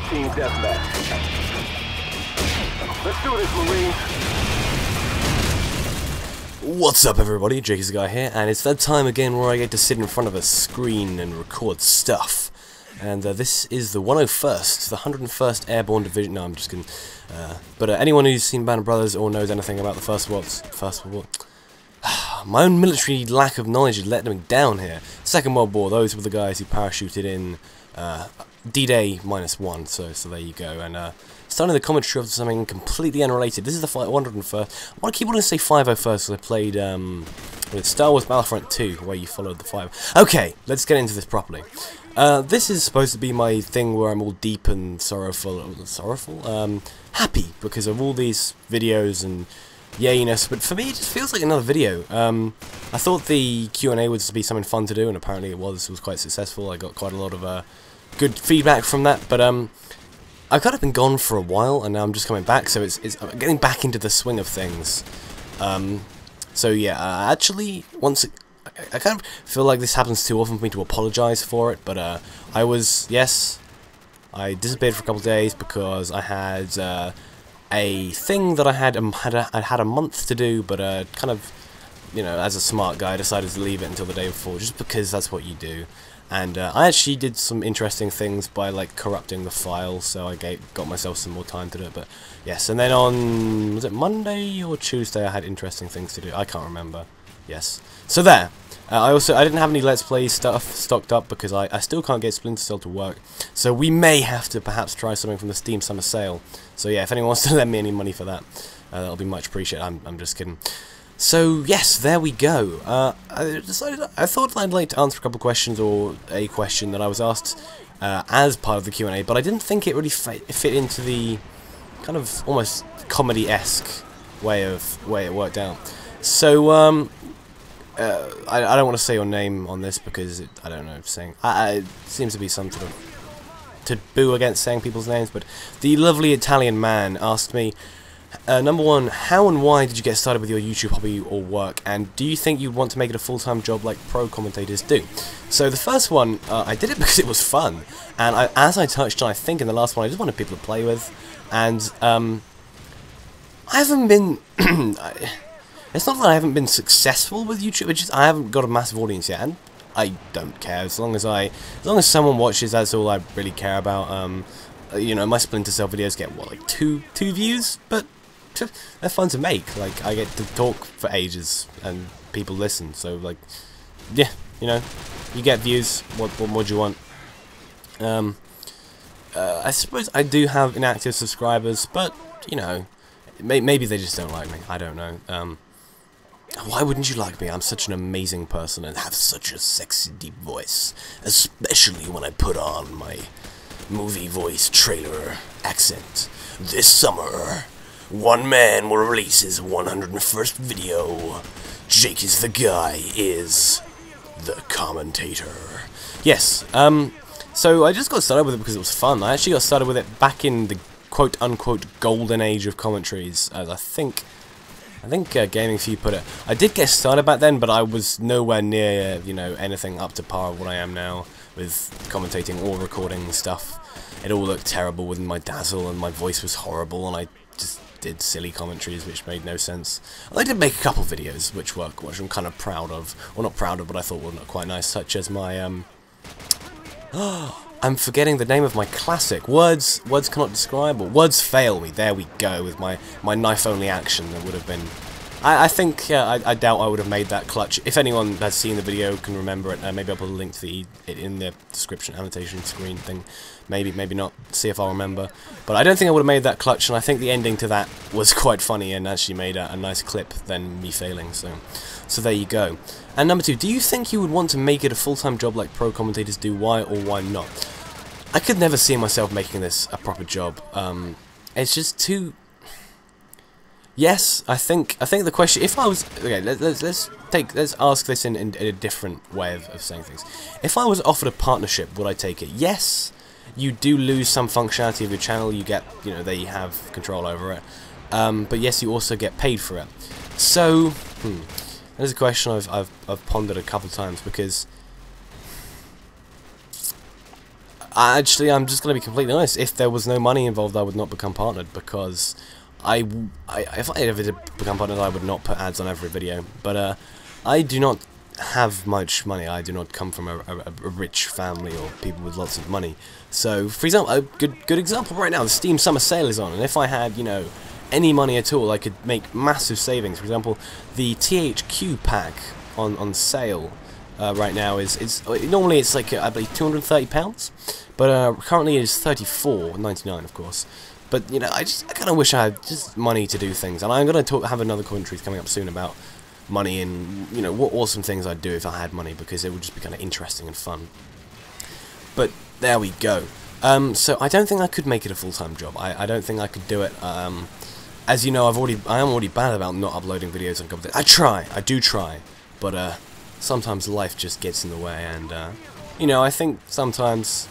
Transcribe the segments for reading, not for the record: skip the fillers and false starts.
team deathmatch. Let's do this, Marines. What's up, everybody? Jake is the guy here, and it's that time again where I get to sit in front of a screen and record stuff. And this is the 101st, the 101st Airborne Division. No, I'm just kidding. But anyone who's seen Band of Brothers or knows anything about the First World War, my own military lack of knowledge is letting me down here. Second World War, those were the guys who parachuted in D-Day -1, so there you go. And starting the commentary of something completely unrelated. This is the 101st. I keep wanting to say 501st because I played with Star Wars Battlefront 2, where you followed the 5. Okay, let's get into this properly. This is supposed to be my thing where I'm all deep and happy because of all these videos and yayiness, but for me it just feels like another video. I thought the Q&A would be something fun to do, and apparently it was quite successful. I got quite a lot of good feedback from that, but I've kind of been gone for a while, and now I'm just coming back, so I'm getting back into the swing of things. So yeah, actually, I kind of feel like this happens too often for me to apologise for it, but I disappeared for a couple of days because I had a thing that I had a month to do, but kind of, you know, as a smart guy, I decided to leave it until the day before, just because that's what you do. And I actually did some interesting things by like corrupting the file, so I got myself some more time to do it. But yes, and then on, was it Monday or Tuesday, I had interesting things to do. I can't remember. Yes. So there. I didn't have any Let's Play stuff stocked up because I still can't get Splinter Cell to work. So we may have to perhaps try something from the Steam Summer Sale. So yeah, if anyone wants to lend me any money for that, that'll be much appreciated. I'm just kidding. So yes, there we go. I thought I'd like to answer a couple of questions, or a question that I was asked as part of the Q&A, but I didn't think it really fit into the kind of almost comedy-esque way it worked out. So I don't want to say your name on this because I don't know if saying it seems to be some sort of taboo against saying people's names, but the lovely Italian man asked me, number one, how and why did you get started with your YouTube hobby or work, and do you think you'd want to make it a full-time job like pro commentators do? So the first one, I did it because it was fun, and as I touched on, I think in the last one, I just wanted people to play with, and I haven't been it's not that I haven't been successful with YouTube, it's just I haven't got a massive audience yet, and I don't care. As long as someone watches, that's all I really care about. You know, my Splinter Cell videos get what, like two views, but they're fun to make. Like, I get to talk for ages and people listen, so like, yeah, you know, you get views. What more do you want? I suppose I do have inactive subscribers, but you know, maybe they just don't like me. I don't know. Why wouldn't you like me? I'm such an amazing person and have such a sexy deep voice, especially when I put on my movie voice trailer accent. This summer, one man will release his 101st video. Jake is the guy, is the commentator. Yes, so I just got started with it because it was fun. I actually got started with it back in the quote-unquote golden age of commentaries, as I think Gaming Few put it. I did get started back then, but I was nowhere near, you know, anything up to par of what I am now with commentating or recording stuff. It all looked terrible with my dazzle, and my voice was horrible, and I just did silly commentaries which made no sense. I did make a couple videos which I'm kind of proud of. Well, not proud of, but I thought were quite nice, such as my I'm forgetting the name of my classic. Words cannot describe, or words fail me. There we go, with my knife-only action. That would have been. I think I doubt I would have made that clutch. If anyone has seen the video can remember it, maybe I'll put a link to it in the description annotation screen thing. Maybe not. See if I'll remember. But I don't think I would have made that clutch, and I think the ending to that was quite funny and actually made a nice clip than me failing. So there you go. And number two, do you think you would want to make it a full-time job like pro commentators do? Why or why not? I could never see myself making this a proper job. It's just too. Yes, I think the question. If I was okay, let's ask this in a different way of saying things. If I was offered a partnership, would I take it? Yes, you do lose some functionality of your channel. You get, you know, they have control over it. But yes, you also get paid for it. So, there's a question I've pondered a couple of times, because Actually, I'm just going to be completely honest. If there was no money involved, I would not become partnered, because if I ever did become partnered, I would not put ads on every video. But I do not have much money. I do not come from a rich family or people with lots of money. So, for example, a good example right now, the Steam Summer Sale is on, and if I had, you know, any money at all, I could make massive savings. For example, the THQ pack on sale right now is normally it's like I believe £230, but currently it is £34.99, of course. But you know, I kind of wish I had just money to do things, and I'm gonna have another commentary coming up soon about money and, you know, what awesome things I'd do if I had money, because it would just be kind of interesting and fun. But there we go. So I don't think I could make it a full-time job. I don't think I could do it. As you know, I am already bad about not uploading videos on competition. I do try, but sometimes life just gets in the way, and you know, I think sometimes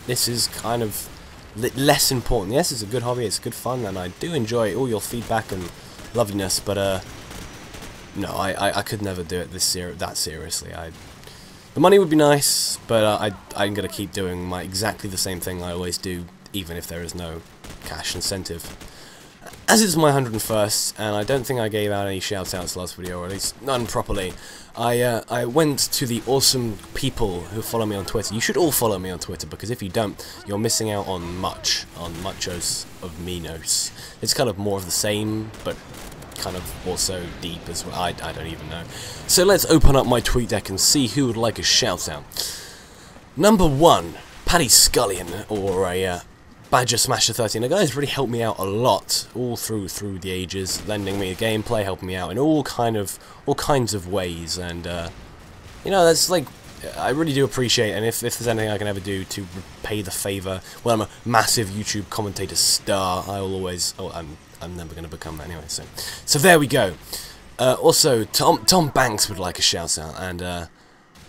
this is kind of less important. Yes, it's a good hobby, it's good fun, and I do enjoy all your feedback and loveliness, but no, I could never do it that seriously. The money would be nice, but I'm gonna keep doing exactly the same thing I always do, even if there is no cash incentive. As it's my 101st, and I don't think I gave out any shout-outs last video, or at least none properly, I went to the awesome people who follow me on Twitter. You should all follow me on Twitter, because if you don't, you're missing out on muchos of menos. It's kind of more of the same, but kind of also deep as well. I don't even know. So let's open up my tweet deck and see who would like a shout-out. Number 1, Paddy Scullion, or a Badger Smasher 13. The guys really helped me out a lot all through the ages, lending me gameplay, helping me out in all kinds of ways, and you know, that's like, I really do appreciate, and if there's anything I can ever do to repay the favour, well, I'm a massive YouTube commentator star. I'm never going to become that anyway. So there we go. Also, Tom Banks would like a shout out, and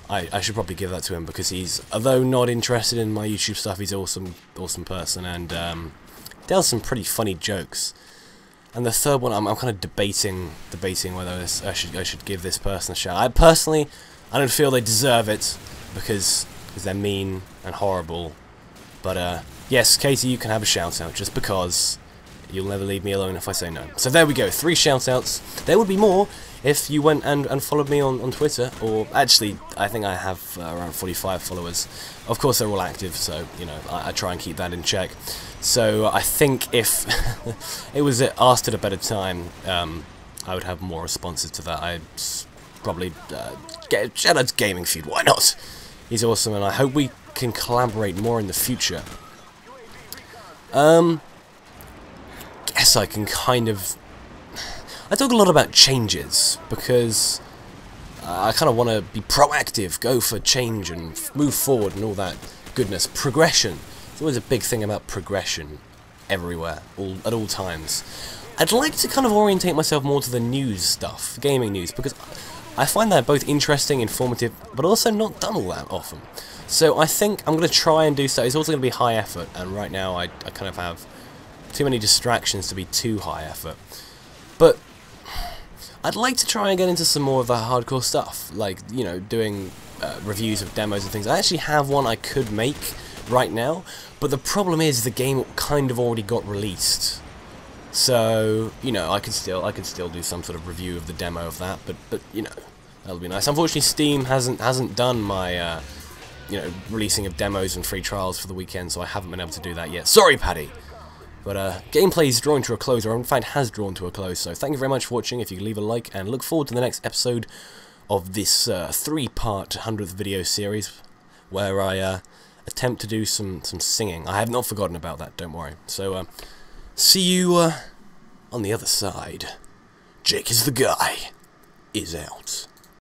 I should probably give that to him, because he's, although not interested in my YouTube stuff, he's an awesome person, and tells some pretty funny jokes. And the third one, I'm kind of debating whether I should give this person a shout. I don't feel they deserve it, because they're mean and horrible. But yes, Katie, you can have a shout out, just because you'll never leave me alone if I say no. So there we go, 3 shout outs. There would be more if you went and followed me on Twitter, or actually, I think I have around 45 followers. Of course, they're all active, so, you know, I try and keep that in check. So I think if it was asked at a better time, I would have more responses to that. I'd probably shout out to Gaming Feud, why not? He's awesome, and I hope we can collaborate more in the future. Guess I can kind of... I talk a lot about changes, because I kind of want to be proactive, go for change and move forward and all that goodness. Progression. There's always a big thing about progression everywhere, at all times. I'd like to kind of orientate myself more to the news stuff, gaming news, because I find that both interesting, informative, but also not done all that often. So I think I'm going to try and do so. It's also going to be high effort, and right now I kind of have too many distractions to be too high effort. But I'd like to try and get into some more of the hardcore stuff, like, you know, doing reviews of demos and things. I actually have one I could make right now, but the problem is the game kind of already got released. So, you know, I could still do some sort of review of the demo of that, but you know, that'll be nice. Unfortunately, Steam hasn't done my you know, releasing of demos and free trials for the weekend, so I haven't been able to do that yet. Sorry, Paddy. But gameplay is drawing to a close, or in fact has drawn to a close, so thank you very much for watching. If you could leave a like, and look forward to the next episode of this 3-part 100th video series, where I attempt to do some singing. I have not forgotten about that, don't worry. So, see you on the other side. Jake is the guy, is out.